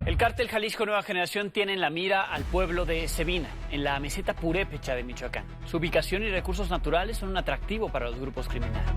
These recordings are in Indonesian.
El cártel Jalisco Nueva Generación tiene en la mira al pueblo de Sebina, en la meseta purépecha de Michoacán. Su ubicación y recursos naturales son un atractivo para los grupos criminales.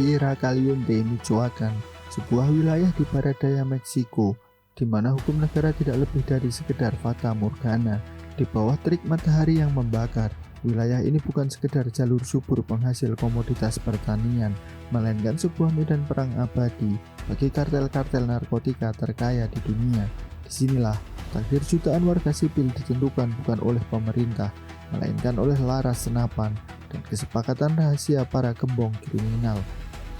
Tierra Caliente, Michoacán, sebuah wilayah di barat daya Meksiko, di mana hukum negara tidak lebih dari sekedar fata morgana. Di bawah terik matahari yang membakar, wilayah ini bukan sekedar jalur subur penghasil komoditas pertanian, melainkan sebuah medan perang abadi bagi kartel-kartel narkotika terkaya di dunia. Disinilah takdir jutaan warga sipil ditentukan bukan oleh pemerintah, melainkan oleh laras senapan dan kesepakatan rahasia para gembong kriminal.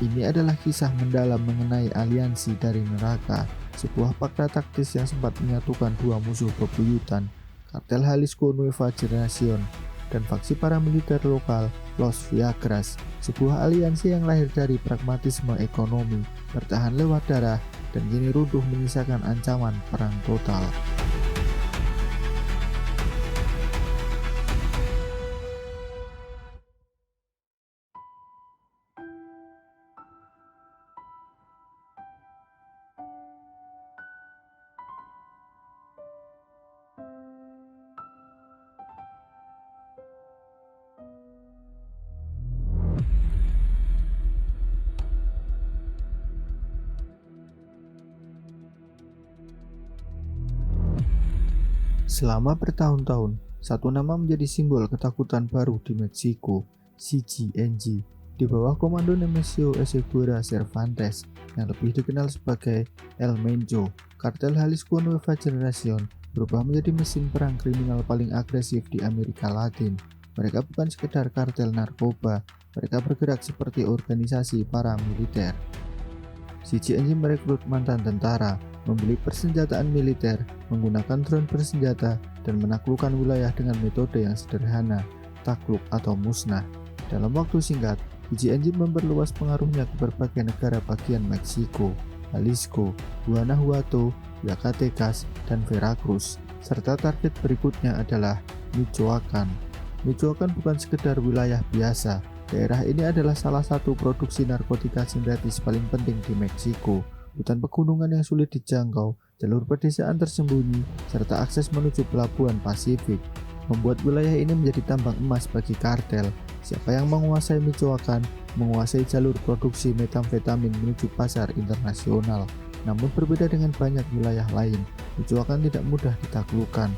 Ini adalah kisah mendalam mengenai aliansi dari neraka, sebuah fakta taktis yang sempat menyatukan dua musuh bebuyutan, kartel Jalisco Nueva Generación dan faksi paramiliter lokal Los Viagras, sebuah aliansi yang lahir dari pragmatisme ekonomi, bertahan lewat darah, dan kini runtuh menyisakan ancaman perang total. Selama bertahun-tahun, satu nama menjadi simbol ketakutan baru di Meksiko, CGNG, di bawah komando Nemesio Esguerra Cervantes, yang lebih dikenal sebagai El Mencho. Kartel Jalisco Nueva Generación berubah menjadi mesin perang kriminal paling agresif di Amerika Latin. Mereka bukan sekedar kartel narkoba, mereka bergerak seperti organisasi paramiliter. CGNG merekrut mantan tentara, membeli persenjataan militer, menggunakan drone bersenjata, dan menaklukkan wilayah dengan metode yang sederhana, takluk atau musnah. Dalam waktu singkat, CGNG memperluas pengaruhnya ke berbagai negara bagian Meksiko, Jalisco, Guanajuato, Zacatecas, dan Veracruz, serta target berikutnya adalah Michoacán. Michoacán bukan sekedar wilayah biasa. Daerah ini adalah salah satu produksi narkotika sintetis paling penting di Meksiko. Hutan pegunungan yang sulit dijangkau, jalur pedesaan tersembunyi, serta akses menuju pelabuhan Pasifik membuat wilayah ini menjadi tambang emas bagi kartel. Siapa yang menguasai Michoacán, menguasai jalur produksi metamfetamin menuju pasar internasional. Namun berbeda dengan banyak wilayah lain, Michoacán tidak mudah ditaklukkan.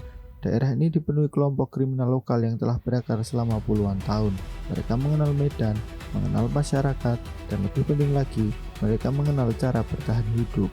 Daerah ini dipenuhi kelompok kriminal lokal yang telah berakar selama puluhan tahun. Mereka mengenal medan, mengenal masyarakat, dan lebih penting lagi, mereka mengenal cara bertahan hidup.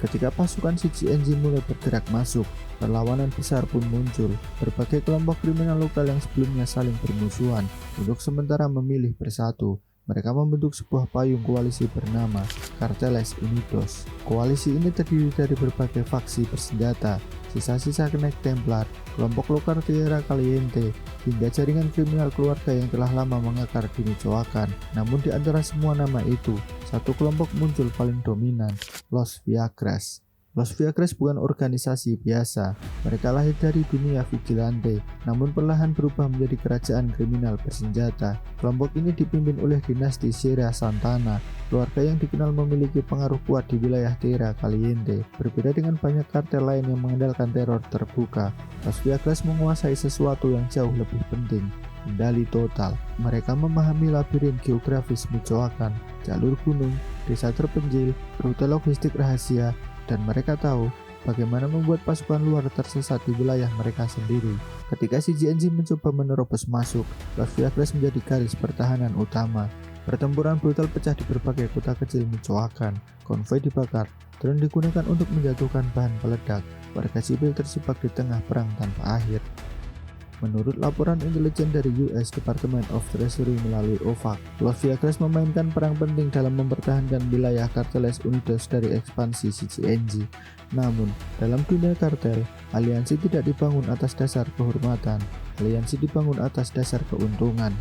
Ketika pasukan CGNG mulai bergerak masuk, perlawanan besar pun muncul. Berbagai kelompok kriminal lokal yang sebelumnya saling bermusuhan, untuk sementara memilih bersatu. Mereka membentuk sebuah payung koalisi bernama Carteles Unidos. Koalisi ini terdiri dari berbagai faksi bersenjata, sisa-sisa Knight Templar, kelompok lokal Tierra Caliente, hingga jaringan kriminal keluarga yang telah lama mengakar di Michoacán. Namun di antara semua nama itu, satu kelompok muncul paling dominan, Los Viagras. Los Viagras bukan organisasi biasa, mereka lahir dari dunia vigilante, namun perlahan berubah menjadi kerajaan kriminal bersenjata. Kelompok ini dipimpin oleh dinasti Sierra Santana, keluarga yang dikenal memiliki pengaruh kuat di wilayah Tierra Caliente. Berbeda dengan banyak kartel lain yang mengandalkan teror terbuka, Los Viagras menguasai sesuatu yang jauh lebih penting, kendali total. Mereka memahami labirin geografis Michoacán, jalur gunung, desa terpencil, rute logistik rahasia, dan mereka tahu bagaimana membuat pasukan luar tersesat di wilayah mereka sendiri. Ketika CGNG mencoba menerobos masuk, Los Viagras menjadi garis pertahanan utama. Pertempuran brutal pecah di berbagai kota kecil Michoacán. Konvoi dibakar, drone digunakan untuk menjatuhkan bahan peledak. Warga sipil terjebak di tengah perang tanpa akhir. Menurut laporan intelijen dari US Department of Treasury melalui OFAC, Los Viagras memainkan peran penting dalam mempertahankan wilayah Carteles Unidos dari ekspansi CGNG. Namun, dalam dunia kartel, aliansi tidak dibangun atas dasar kehormatan, aliansi dibangun atas dasar keuntungan.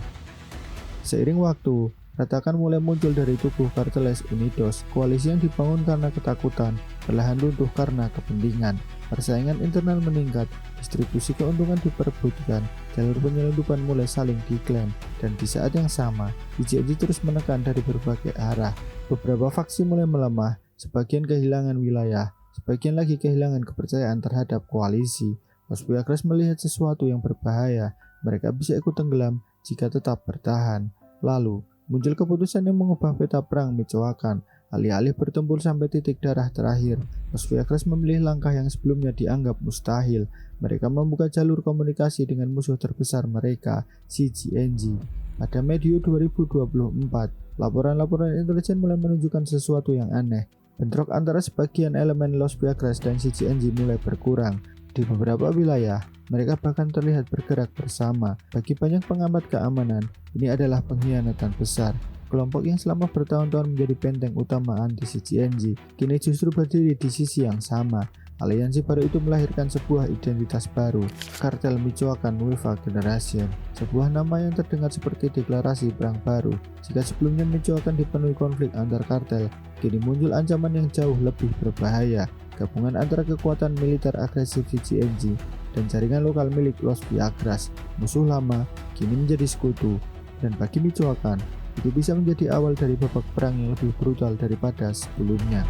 Seiring waktu, retakan mulai muncul dari tubuh Carteles Unidos. Koalisi yang dibangun karena ketakutan perlahan runtuh karena kepentingan. Persaingan internal meningkat, distribusi keuntungan diperebutkan, jalur penyelundupan mulai saling diklaim, dan di saat yang sama, CGNG terus menekan dari berbagai arah. Beberapa faksi mulai melemah, sebagian kehilangan wilayah, sebagian lagi kehilangan kepercayaan terhadap koalisi. Los Viagras melihat sesuatu yang berbahaya, mereka bisa ikut tenggelam jika tetap bertahan. Lalu, muncul keputusan yang mengubah peta perang Michoacan. Alih-alih bertempur sampai titik darah terakhir, Los Viagras memilih langkah yang sebelumnya dianggap mustahil. Mereka membuka jalur komunikasi dengan musuh terbesar mereka, CGNG. Pada medio 2024, laporan-laporan intelijen mulai menunjukkan sesuatu yang aneh. Bentrok antara sebagian elemen Los Viagras dan CGNG mulai berkurang. Di beberapa wilayah, mereka bahkan terlihat bergerak bersama. Bagi banyak pengamat keamanan, ini adalah pengkhianatan besar. Kelompok yang selama bertahun-tahun menjadi benteng utama anti-CGNG, kini justru berdiri di sisi yang sama. Aliansi baru itu melahirkan sebuah identitas baru, Kartel Michoacan Nueva Generación, sebuah nama yang terdengar seperti deklarasi perang baru. Jika sebelumnya Michoacan dipenuhi konflik antar kartel, kini muncul ancaman yang jauh lebih berbahaya, gabungan antara kekuatan militer agresif CGNG dan jaringan lokal milik Los Viagras. Musuh lama kini menjadi sekutu, dan bagi Michoacan, itu bisa menjadi awal dari babak perang yang lebih brutal daripada sebelumnya.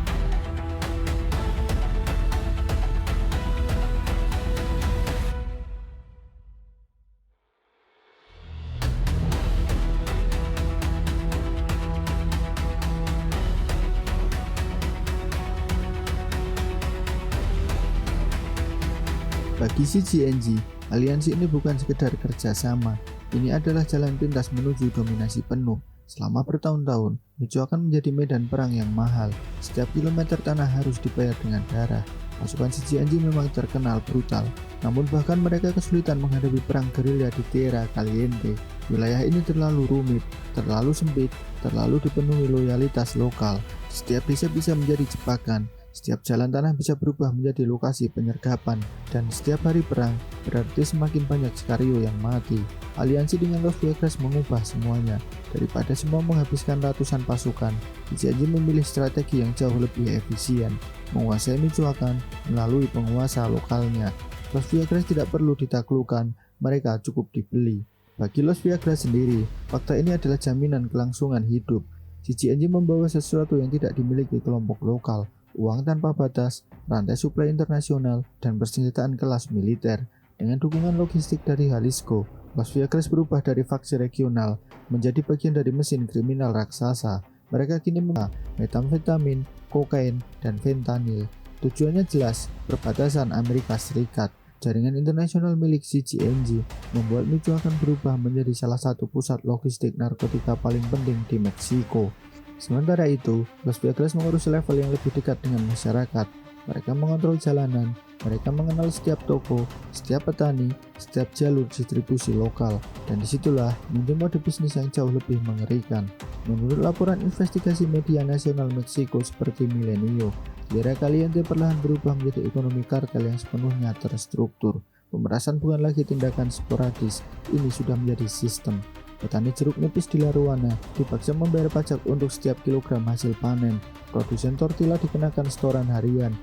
Bagi CGNG, aliansi ini bukan sekedar kerjasama, ini adalah jalan pintas menuju dominasi penuh. Selama bertahun-tahun, Michoacan menjadi medan perang yang mahal. Setiap kilometer tanah harus dibayar dengan darah. Pasukan CGNG memang terkenal brutal, namun bahkan mereka kesulitan menghadapi perang gerilya di Tierra Caliente. Wilayah ini terlalu rumit, terlalu sempit, terlalu dipenuhi loyalitas lokal. Setiap desa bisa menjadi jebakan. Setiap jalan tanah bisa berubah menjadi lokasi penyergapan, dan setiap hari perang berarti semakin banyak Sicario yang mati. Aliansi dengan Los Viagras mengubah semuanya. Daripada semua menghabiskan ratusan pasukan, CGNG memilih strategi yang jauh lebih efisien, menguasai Michoacan melalui penguasa lokalnya. Los Viagras tidak perlu ditaklukkan, mereka cukup dibeli. Bagi Los Viagras sendiri, fakta ini adalah jaminan kelangsungan hidup. CGNG membawa sesuatu yang tidak dimiliki kelompok lokal, uang tanpa batas, rantai suplai internasional, dan persenjataan kelas militer. Dengan dukungan logistik dari Jalisco, Los Viagras berubah dari faksi regional menjadi bagian dari mesin kriminal raksasa. Mereka kini menggunakan metamfetamin, kokain, dan fentanyl. Tujuannya jelas, perbatasan Amerika Serikat. Jaringan internasional milik CGNG membuat Michoacan berubah menjadi salah satu pusat logistik narkotika paling penting di Meksiko. Sementara itu, Los Viagras mengurus level yang lebih dekat dengan masyarakat. Mereka mengontrol jalanan, mereka mengenal setiap toko, setiap petani, setiap jalur distribusi lokal, dan disitulah muncul mode bisnis yang jauh lebih mengerikan. Menurut laporan investigasi media nasional Meksiko seperti Milenio, Tierra Caliente perlahan berubah menjadi ekonomi kartel yang sepenuhnya terstruktur. Pemerasan bukan lagi tindakan sporadis, ini sudah menjadi sistem. Petani jeruk nipis di Laruana dipaksa membayar pajak untuk setiap kilogram hasil panen. Produsen tortilla dikenakan setoran harian.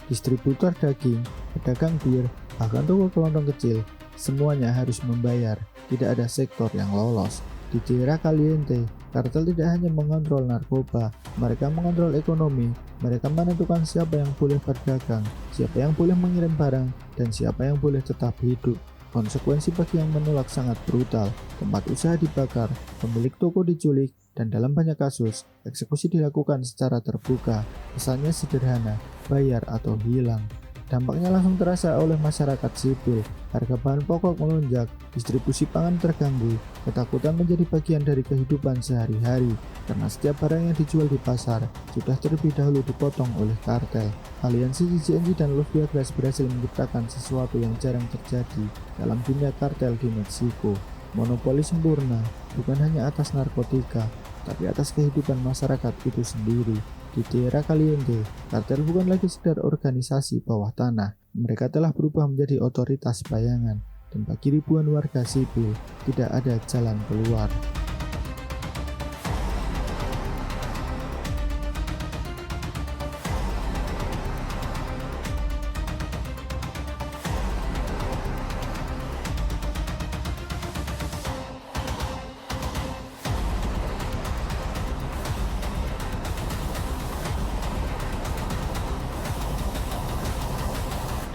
Distributor daging, pedagang bir, bahkan toko kelontong kecil, semuanya harus membayar. Tidak ada sektor yang lolos. Di Tierra Caliente, kartel tidak hanya mengontrol narkoba, mereka mengontrol ekonomi. Mereka menentukan siapa yang boleh berdagang, siapa yang boleh mengirim barang, dan siapa yang boleh tetap hidup. Konsekuensi bagi yang menolak sangat brutal. Tempat usaha dibakar, pemilik toko diculik, dan dalam banyak kasus, eksekusi dilakukan secara terbuka. Pesannya sederhana, bayar atau hilang. Dampaknya langsung terasa oleh masyarakat sipil. Harga bahan pokok melonjak, distribusi pangan terganggu, ketakutan menjadi bagian dari kehidupan sehari-hari, karena setiap barang yang dijual di pasar sudah terlebih dahulu dipotong oleh kartel. Aliansi CGNG dan Los Viagras berhasil menciptakan sesuatu yang jarang terjadi dalam dunia kartel di Meksiko. Monopoli sempurna, bukan hanya atas narkotika, tapi atas kehidupan masyarakat itu sendiri. Di Tierra Caliente, kartel bukan lagi sekedar organisasi bawah tanah. Mereka telah berubah menjadi otoritas bayangan, dan bagi ribuan warga sipil, tidak ada jalan keluar.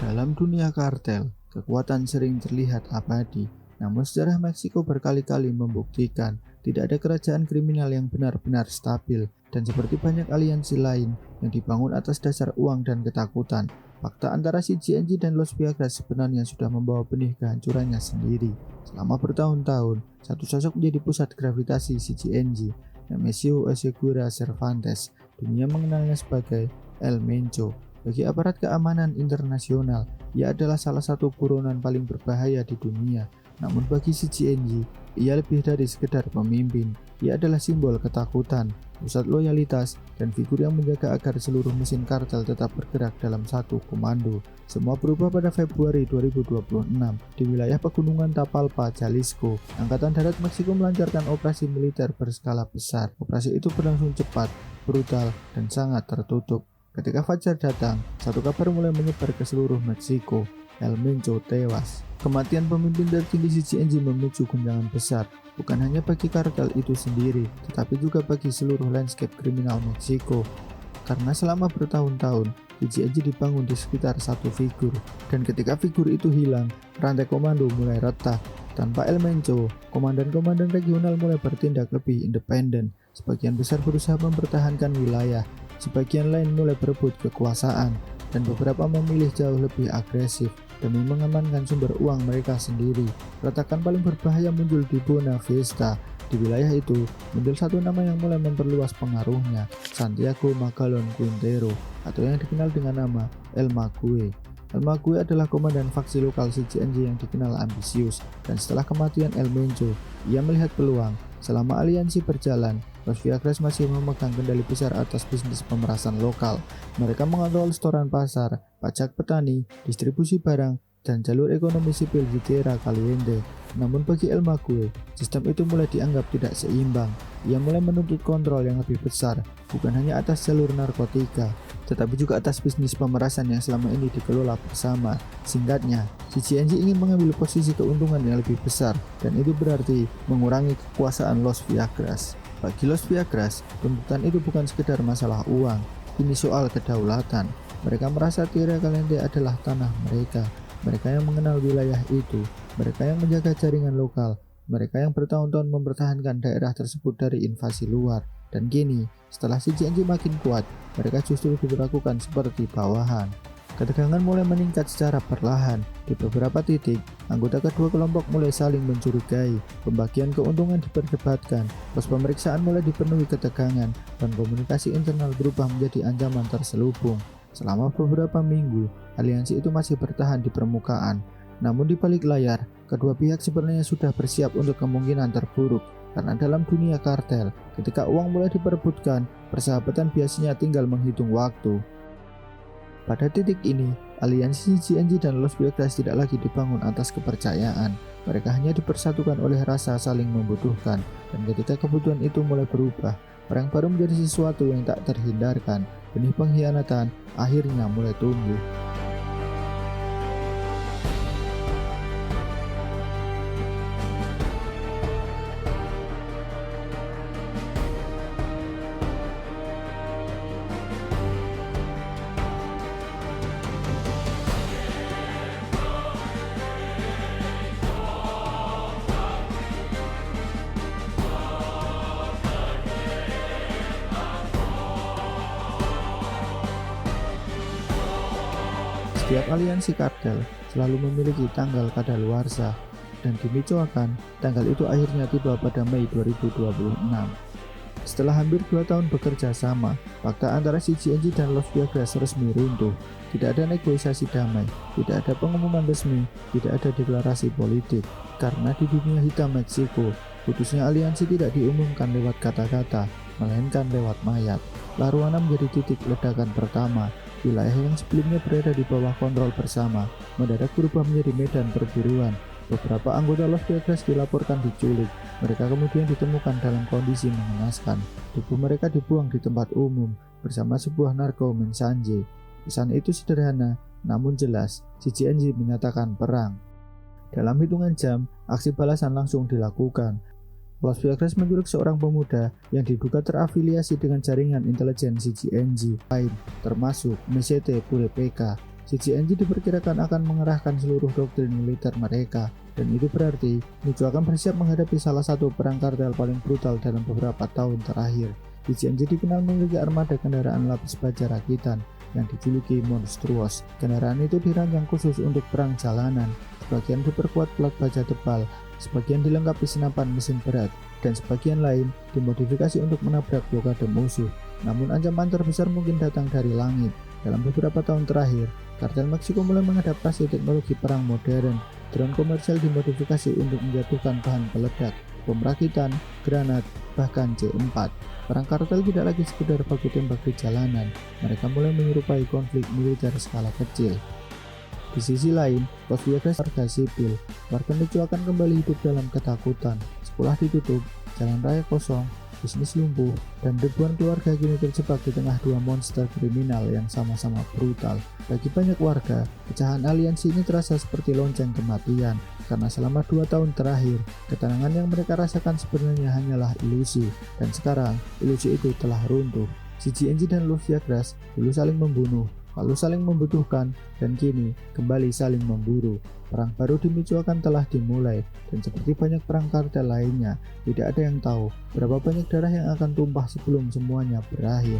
Dalam dunia kartel, kekuatan sering terlihat abadi, namun sejarah Meksiko berkali-kali membuktikan tidak ada kerajaan kriminal yang benar-benar stabil, dan seperti banyak aliansi lain yang dibangun atas dasar uang dan ketakutan, fakta antara CGNG dan Los Viagras sebenarnya sudah membawa benih kehancurannya sendiri. Selama bertahun-tahun, satu sosok menjadi pusat gravitasi CGNG, Nemesio Eseguera Cervantes. Dunia mengenalnya sebagai El Mencho. Bagi aparat keamanan internasional, ia adalah salah satu buronan paling berbahaya di dunia. Namun bagi CGNG, ia lebih dari sekedar pemimpin. Ia adalah simbol ketakutan, pusat loyalitas, dan figur yang menjaga agar seluruh mesin kartel tetap bergerak dalam satu komando. Semua berubah pada Februari 2026 di wilayah pegunungan Tapalpa, Jalisco. Angkatan Darat Meksiko melancarkan operasi militer berskala besar. Operasi itu berlangsung cepat, brutal, dan sangat tertutup. Ketika fajar datang, satu kabar mulai menyebar ke seluruh Meksiko. El Mencho tewas. Kematian pemimpin tertinggi CGNG memicu guncangan besar, bukan hanya bagi kartel itu sendiri, tetapi juga bagi seluruh landscape kriminal Meksiko. Karena selama bertahun-tahun, CGNG dibangun di sekitar satu figur, dan ketika figur itu hilang, rantai komando mulai retak. Tanpa El Mencho, komandan-komandan regional mulai bertindak lebih independen. Sebagian besar berusaha mempertahankan wilayah, sebagian lain mulai berebut kekuasaan, dan beberapa memilih jauh lebih agresif demi mengamankan sumber uang mereka sendiri. Retakan paling berbahaya muncul di Buena Vista. Di wilayah itu, muncul satu nama yang mulai memperluas pengaruhnya, Santiago Magalón Quintero, atau yang dikenal dengan nama El Mague. El Mague adalah komandan faksi lokal CGNG yang dikenal ambisius, dan setelah kematian El Mencho, ia melihat peluang. Selama aliansi berjalan, Los Viagras masih memegang kendali besar atas bisnis pemerasan lokal. Mereka mengontrol setoran pasar, pajak petani, distribusi barang, dan jalur ekonomi sipil di Tierra Caliente. Namun bagi El Mague, sistem itu mulai dianggap tidak seimbang. Ia mulai menuntut kontrol yang lebih besar, bukan hanya atas jalur narkotika, tetapi juga atas bisnis pemerasan yang selama ini dikelola bersama. Singkatnya, CGNG ingin mengambil posisi keuntungan yang lebih besar, dan itu berarti mengurangi kekuasaan Los Viagras. Bagi Los Viagras, tuntutan itu bukan sekedar masalah uang, ini soal kedaulatan. Mereka merasa Tierra Caliente adalah tanah mereka, mereka yang mengenal wilayah itu, mereka yang menjaga jaringan lokal, mereka yang bertahun-tahun mempertahankan daerah tersebut dari invasi luar. Dan kini, setelah CGNG makin kuat, mereka justru diperlakukan seperti bawahan. Ketegangan mulai meningkat secara perlahan. Di beberapa titik, anggota kedua kelompok mulai saling mencurigai. Pembagian keuntungan diperdebatkan, pos pemeriksaan mulai dipenuhi ketegangan, dan komunikasi internal berubah menjadi ancaman terselubung. Selama beberapa minggu, aliansi itu masih bertahan di permukaan. Namun di balik layar, kedua pihak sebenarnya sudah bersiap untuk kemungkinan terburuk. Karena dalam dunia kartel, ketika uang mulai diperebutkan, persahabatan biasanya tinggal menghitung waktu. Pada titik ini, aliansi CGNG dan Los Viagras tidak lagi dibangun atas kepercayaan. Mereka hanya dipersatukan oleh rasa saling membutuhkan, dan ketika kebutuhan itu mulai berubah, perang baru menjadi sesuatu yang tak terhindarkan. Benih pengkhianatan akhirnya mulai tumbuh. Setiap aliansi kartel selalu memiliki tanggal kadaluarsa, dan di Michoacán, tanggal itu akhirnya tiba pada Mei 2026. Setelah hampir 2 tahun bekerja sama, fakta antara CGNG dan Los Viagras resmi runtuh. Tidak ada negosiasi damai, tidak ada pengumuman resmi, tidak ada deklarasi politik. Karena di dunia hitam Meksiko, putusnya aliansi tidak diumumkan lewat kata-kata, melainkan lewat mayat. La Ruana menjadi titik ledakan pertama. Wilayah yang sebelumnya berada di bawah kontrol bersama mendadak berubah menjadi medan perburuan. Beberapa anggota Los Viagras dilaporkan diculik. Mereka kemudian ditemukan dalam kondisi mengenaskan. Tubuh mereka dibuang di tempat umum bersama sebuah narko mensanje. Pesan itu sederhana, namun jelas. CGNG menyatakan perang. Dalam hitungan jam, aksi balasan langsung dilakukan. Los Viagras menculik seorang pemuda yang diduga terafiliasi dengan jaringan intelijen CGNG lain, termasuk Mesete Purepeka. CGNG diperkirakan akan mengerahkan seluruh doktrin militer mereka, dan itu berarti Michoacan bersiap menghadapi salah satu perang kartel paling brutal dalam beberapa tahun terakhir. CGNG dikenal memiliki armada kendaraan lapis baja rakitan yang dijuluki Monstruos. Kendaraan itu dirancang khusus untuk perang jalanan, sebagian diperkuat plat baja tebal, sebagian dilengkapi senapan mesin berat, dan sebagian lain dimodifikasi untuk menabrak blokade musuh. Namun ancaman terbesar mungkin datang dari langit. Dalam beberapa tahun terakhir, kartel Meksiko mulai mengadaptasi teknologi perang modern. Drone komersial dimodifikasi untuk menjatuhkan bahan peledak, bom rakitan, granat, bahkan C4. Perang kartel tidak lagi sekedar baku tembak di jalanan, mereka mulai menyerupai konflik militer skala kecil. Di sisi lain, Las Vegas warga sipil. Warga Michoacan kembali hidup dalam ketakutan. Sekolah ditutup, jalan raya kosong, bisnis lumpuh, dan ribuan keluarga kini terjebak di tengah dua monster kriminal yang sama-sama brutal. Bagi banyak warga, pecahan aliansi ini terasa seperti lonceng kematian, karena selama 2 tahun terakhir, ketenangan yang mereka rasakan sebenarnya hanyalah ilusi, dan sekarang ilusi itu telah runtuh. CGNG dan Las Vegas dulu saling membunuh, lalu saling membutuhkan, dan kini kembali saling memburu. Perang baru di Michoacan telah dimulai, dan seperti banyak perang kartel lainnya, tidak ada yang tahu berapa banyak darah yang akan tumpah sebelum semuanya berakhir.